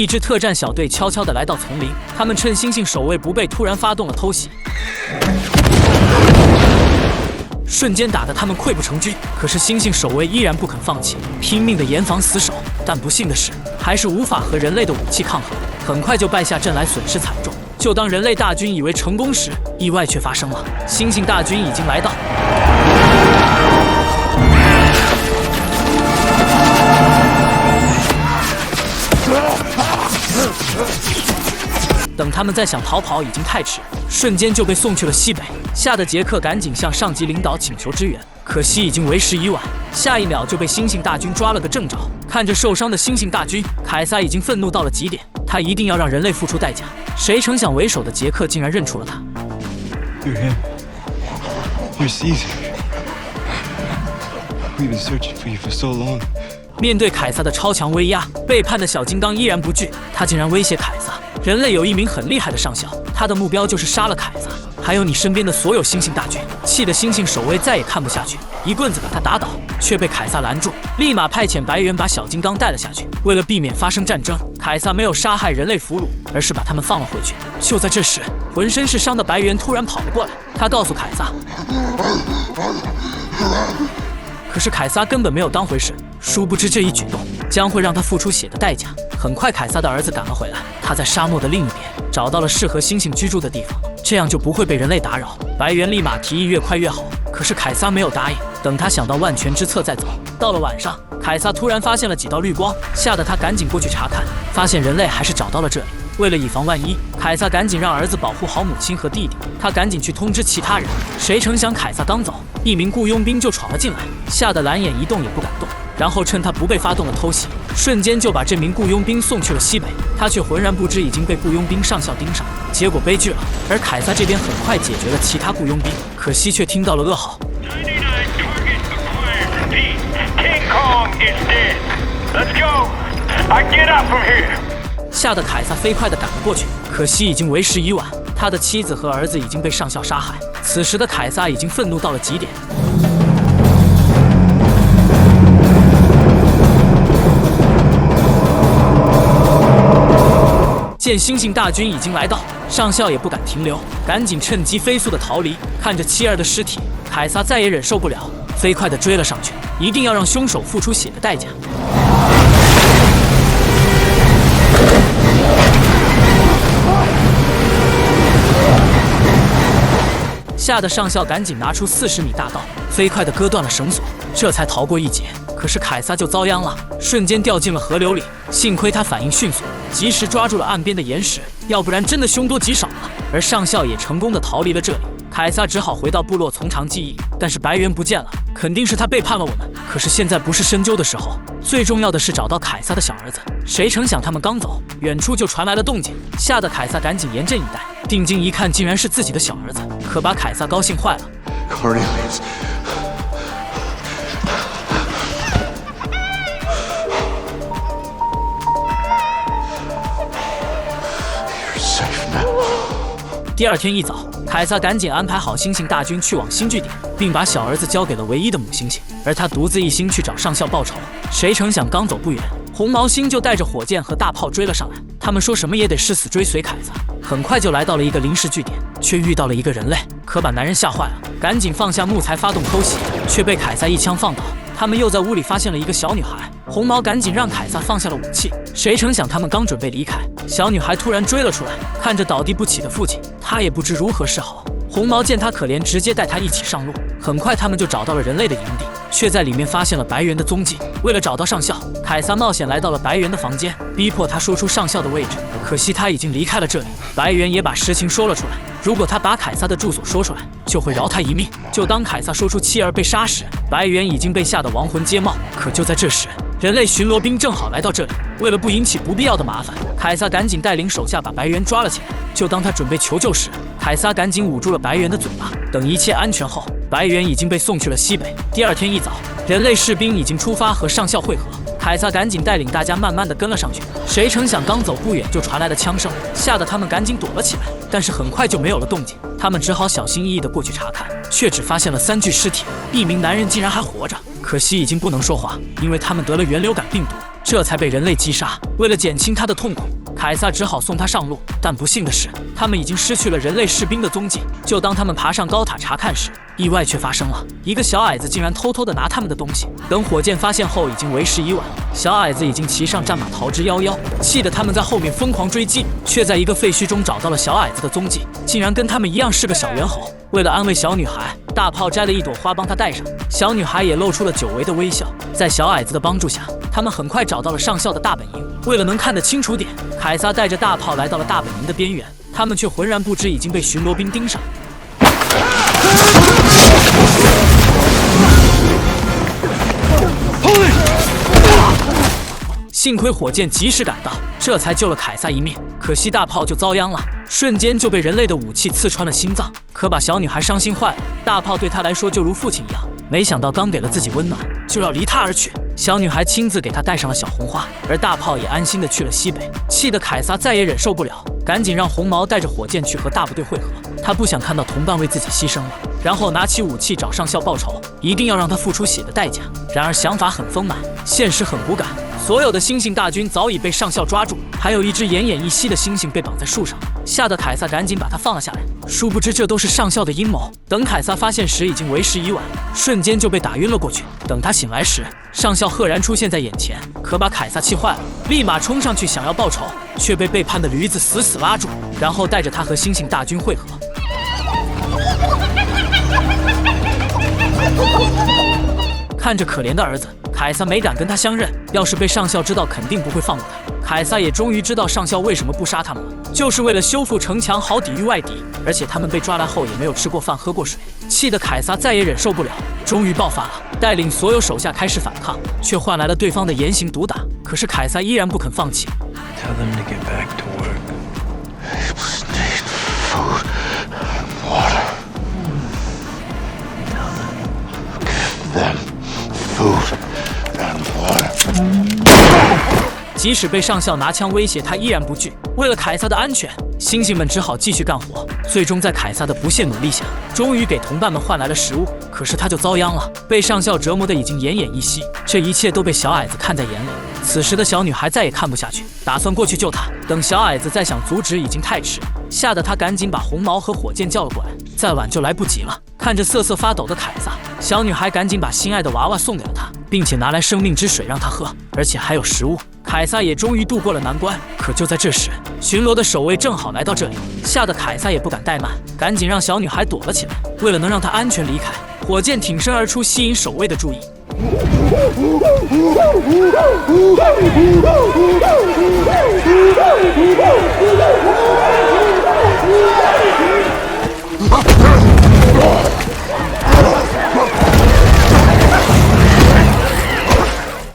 一支特战小队悄悄地来到丛林，他们趁猩猩守卫不备，突然发动了偷袭，瞬间打得他们溃不成军。可是猩猩守卫依然不肯放弃，拼命地严防死守。但不幸的是，还是无法和人类的武器抗衡，很快就败下阵来，损失惨重。就当人类大军以为成功时，意外却发生了，猩猩大军已经来到。等他们再想逃跑，已经太迟，瞬间就被送去了西北。吓得杰克赶紧向上级领导请求支援，可惜已经为时已晚，下一秒就被猩猩大军抓了个正着。看着受伤的猩猩大军，凯撒已经愤怒到了极点，他一定要让人类付出代价。谁成想为首的杰克竟然认出了他。You're him. You're Caesar. We've been searching for you for so long. 面对凯撒的超强威压，背叛的小金刚依然不惧，他竟然威胁凯撒：人类有一名很厉害的上校，他的目标就是杀了凯撒，还有你身边的所有猩猩大军。气得猩猩守卫再也看不下去，一棍子把他打倒，却被凯撒拦住，立马派遣白猿把小金刚带了下去。为了避免发生战争，凯撒没有杀害人类俘虏，而是把他们放了回去。就在这时，浑身是伤的白猿突然跑了过来，他告诉凯撒，可是凯撒根本没有当回事，殊不知这一举动将会让他付出血的代价。很快，凯撒的儿子赶了回来，他在沙漠的另一边找到了适合猩猩居住的地方，这样就不会被人类打扰。白猿立马提议越快越好，可是凯撒没有答应，等他想到万全之策再走。到了晚上，凯撒突然发现了几道绿光，吓得他赶紧过去查看，发现人类还是找到了这里。为了以防万一，凯撒赶紧让儿子保护好母亲和弟弟，他赶紧去通知其他人。谁成想凯撒刚走，一名雇佣兵就闯了进来，吓得蓝眼一动也不敢动，然后趁他不备发动了偷袭，瞬间就把这名雇佣兵送去了西北。他却浑然不知已经被雇佣兵上校盯上，结果悲剧了。而凯撒这边很快解决了其他雇佣兵，可惜却听到了噩耗。吓得凯撒飞快地赶了过去，可惜已经为时已晚，他的妻子和儿子已经被上校杀害。此时的凯撒已经愤怒到了极点。见猩猩大军已经来到，上校也不敢停留，赶紧趁机飞速的逃离。看着妻儿的尸体，凯撒再也忍受不了，飞快地追了上去，一定要让凶手付出血的代价。吓得上校赶紧拿出40米大刀，飞快地割断了绳索，这才逃过一劫。可是凯撒就遭殃了，瞬间掉进了河流里。幸亏他反应迅速，及时抓住了岸边的岩石，要不然真的凶多吉少了。而上校也成功地逃离了这里。凯撒只好回到部落从长计议，但是白猿不见了，肯定是他背叛了我们。可是现在不是深究的时候，最重要的是找到凯撒的小儿子。谁成想他们刚走，远处就传来了动静，吓得凯撒赶紧严阵以待。定睛一看，竟然是自己的小儿子，可把凯撒高兴坏了。Cornelius. You're safe now. 第二天一早，凯撒赶紧安排好猩猩大军去往新据点，并把小儿子交给了唯一的母猩猩，而他独自一心去找上校报仇。谁成想刚走不远，红毛猩就带着火箭和大炮追了上来，他们说什么也得誓死追随凯撒。很快就来到了一个临时据点，却遇到了一个人类，可把男人吓坏了，赶紧放下木材发动偷袭，却被凯撒一枪放倒。他们又在屋里发现了一个小女孩，红毛赶紧让凯撒放下了武器。谁成想他们刚准备离开，小女孩突然追了出来，看着倒地不起的父亲，她也不知如何是好。红毛见他可怜，直接带他一起上路。很快他们就找到了人类的营地，却在里面发现了白猿的踪迹。为了找到上校，凯撒冒险来到了白猿的房间，逼迫他说出上校的位置。可惜他已经离开了这里。白猿也把实情说了出来，如果他把凯撒的住所说出来，就会饶他一命。就当凯撒说出妻儿被杀时，白猿已经被吓得亡魂皆冒。可就在这时，人类巡逻兵正好来到这里，为了不引起不必要的麻烦，凯撒赶紧带领手下把白猿抓了起来。就当他准备求救时，凯撒赶紧捂住了白猿的嘴巴。等一切安全后，白猿已经被送去了西北。第二天一早，人类士兵已经出发和上校会合，凯撒赶紧带领大家慢慢地跟了上去。谁成想刚走不远就传来了枪声，吓得他们赶紧躲了起来，但是很快就没有了动静。他们只好小心翼翼地过去查看，却只发现了3具尸体，一名男人竟然还活着，可惜已经不能说话，因为他们得了源流感病毒。这才被人类击杀。为了减轻他的痛苦，凯撒只好送他上路。但不幸的是，他们已经失去了人类士兵的踪迹。就当他们爬上高塔查看时，意外却发生了，一个小矮子竟然偷偷地拿他们的东西。等火箭发现后，已经为时已晚，小矮子已经骑上战马逃之夭夭，气得他们在后面疯狂追击，却在一个废墟中找到了小矮子的踪迹，竟然跟他们一样是个小猿猴。为了安慰小女孩，大炮摘了一朵花帮她戴上，小女孩也露出了久违的微笑。在小矮子的帮助下，他们很快找到了上校的大本营。为了能看得清楚点，凯撒带着大炮来到了大本营的边缘，他们却浑然不知已经被巡逻兵盯上。幸亏火箭及时赶到，这才救了凯撒一命。可惜大炮就遭殃了，瞬间就被人类的武器刺穿了心脏，可把小女孩伤心坏了。大炮对她来说就如父亲一样，没想到刚给了自己温暖，就要离她而去。小女孩亲自给她戴上了小红花，而大炮也安心的去了西北。气得凯撒再也忍受不了，赶紧让红毛带着火箭去和大部队会合。他不想看到同伴为自己牺牲了，然后拿起武器找上校报仇，一定要让他付出血的代价。然而想法很丰满，现实很骨感。所有的猩猩大军早已被上校抓住，还有一只奄奄一息的猩猩被绑在树上，吓得凯撒赶紧把他放了下来。殊不知这都是上校的阴谋。等凯撒发现时，已经为时已晚，瞬间就被打晕了过去。等他醒来时，上校赫然出现在眼前，可把凯撒气坏了，立马冲上去想要报仇，却被背叛的驴子死死拉住，然后带着他和猩猩大军会合。看着可怜的儿子，凯撒没敢跟他相认，要是被上校知道，肯定不会放过他。凯撒也终于知道上校为什么不杀他们了，就是为了修复城墙，好抵御外敌。而且他们被抓来后也没有吃过饭、喝过水，气得凯撒再也忍受不了，终于爆发了，带领所有手下开始反抗，却换来了对方的严刑毒打。可是凯撒依然不肯放弃。Tell them to get back to work. They just need food and water. Give them food and water. 即使被上校拿枪威胁，他依然不惧。为了凯撒的安全，猩猩们只好继续干活。最终在凯撒的不懈努力下，终于给同伴们换来了食物。可是他就遭殃了，被上校折磨得已经奄奄一息。这一切都被小矮子看在眼里。此时的小女孩再也看不下去，打算过去救他。等小矮子再想阻止，已经太迟，吓得他赶紧把红毛和火箭叫了过来。再晚就来不及了。看着瑟瑟发抖的凯撒，小女孩赶紧把心爱的娃娃送给了他，并且拿来生命之水让他喝，而且还有食物。凯撒也终于度过了难关。可就在这时，巡逻的守卫正好来到这里，吓得凯撒也不敢怠慢，赶紧让小女孩躲了起来。为了能让她安全离开，火箭挺身而出，吸引守卫的注意。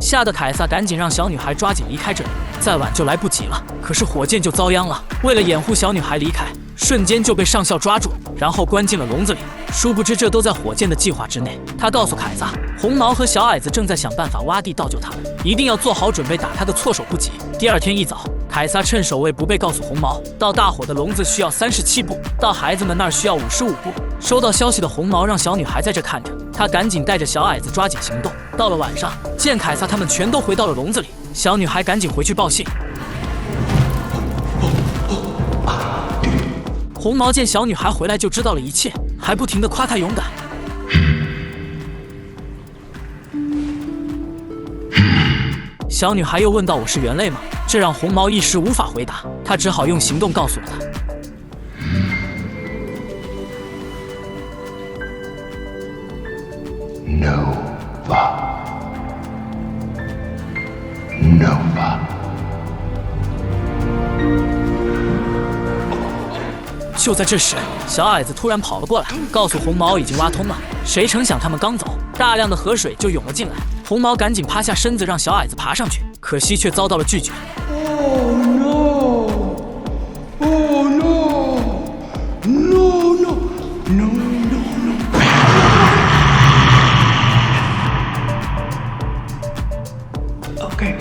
吓得凯撒赶紧让小女孩抓紧离开这里，再晚就来不及了。可是火箭就遭殃了，为了掩护小女孩离开，瞬间就被上校抓住，然后关进了笼子里。殊不知这都在火箭的计划之内。他告诉凯撒，红毛和小矮子正在想办法挖地盗救他们，一定要做好准备，打他个措手不及。第二天一早，凯撒趁守卫不备，告诉红毛，到大伙的笼子需要37步，到孩子们那儿需要55步。收到消息的红毛让小女孩在这看着，他赶紧带着小矮子抓紧行动。到了晚上，见凯撒他们全都回到了笼子里，小女孩赶紧回去报信。红毛见小女孩回来就知道了一切，还不停地夸她勇敢。小女孩又问道：“我是猿类吗？”这让红毛一时无法回答，他只好用行动告诉了她。Nova. 就在这时，小矮子突然跑了过来，告诉红毛已经挖通了。谁成想他们刚走，大量的河水就涌了进来。红毛赶紧趴下身子让小矮子爬上去，可惜却遭到了拒绝。Oh no! Oh no! No, no, no, no, no. Okay.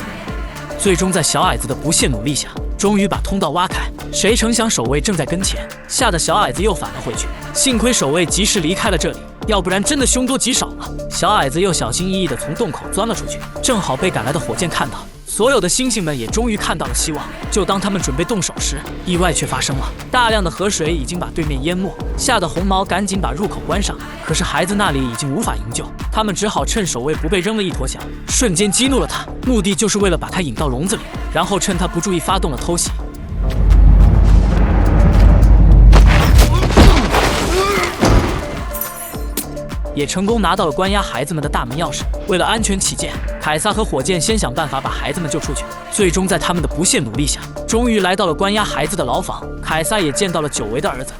最终在小矮子的不懈努力下，终于把通道挖开。谁成想守卫正在跟前，吓得小矮子又返了回去。幸亏守卫及时离开了这里，要不然真的凶多吉少了。小矮子又小心翼翼地从洞口钻了出去，正好被赶来的火箭看到，所有的星星们也终于看到了希望。就当他们准备动手时，意外却发生了。大量的河水已经把对面淹没，吓得红毛赶紧把入口关上。可是孩子那里已经无法营救，他们只好趁守卫不备扔了一坨翔，瞬间激怒了他，目的就是为了把他引到笼子里，然后趁他不注意发动了偷袭。也成功拿到了关押孩子们的大门钥匙。为了安全起见，凯撒和火箭先想办法把孩子们救出去。最终在他们的不懈努力下，终于来到了关押孩子的牢房。凯撒也见到了久违的儿子。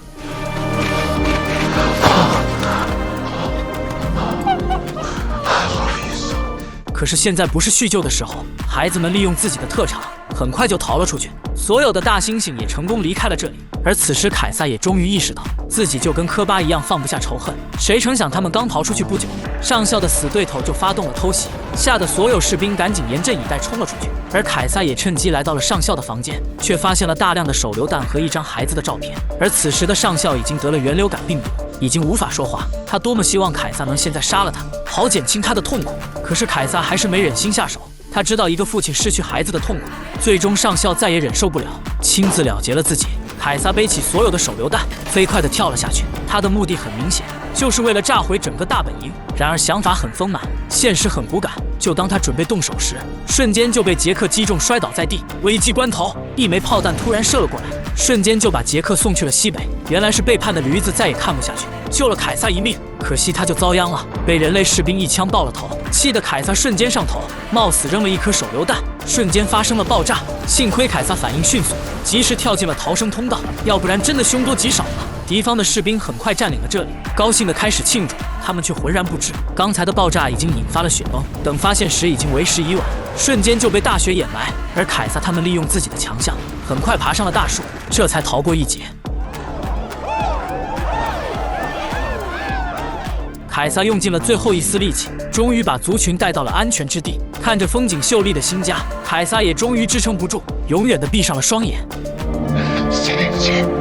可是现在不是叙旧的时候，孩子们利用自己的特长，很快就逃了出去。所有的大猩猩也成功离开了这里。而此时凯撒也终于意识到，自己就跟科巴一样放不下仇恨。谁成想他们刚逃出去不久，上校的死对头就发动了偷袭，吓得所有士兵赶紧严阵以待冲了出去。而凯撒也趁机来到了上校的房间，却发现了大量的手榴弹和一张孩子的照片。而此时的上校已经得了原流感病毒，已经无法说话。他多么希望凯撒能现在杀了他，好减轻他的痛苦。可是凯撒还是没忍心下手。他知道一个父亲失去孩子的痛苦，最终上校再也忍受不了，亲自了结了自己。凯撒背起所有的手榴弹，飞快地跳了下去。他的目的很明显，就是为了炸毁整个大本营。然而想法很丰满，现实很骨感。就当他准备动手时，瞬间就被杰克击中，摔倒在地。危急关头，一枚炮弹突然射了过来，瞬间就把杰克送去了西北。原来是背叛的驴子再也看不下去，救了凯撒一命。可惜他就遭殃了，被人类士兵一枪爆了头，气得凯撒瞬间上头，冒死扔了一颗手榴弹，瞬间发生了爆炸。幸亏凯撒反应迅速，及时跳进了逃生通道，要不然真的凶多吉少了。敌方的士兵很快占领了这里，高兴地开始庆祝，他们却浑然不知，刚才的爆炸已经引发了雪崩，等发现时已经为时已晚，瞬间就被大雪掩埋。而凯撒他们利用自己的强项，很快爬上了大树，这才逃过一劫。凯撒用尽了最后一丝力气，终于把族群带到了安全之地。看着风景秀丽的新家，凯撒也终于支撑不住，永远地闭上了双眼。谢谢。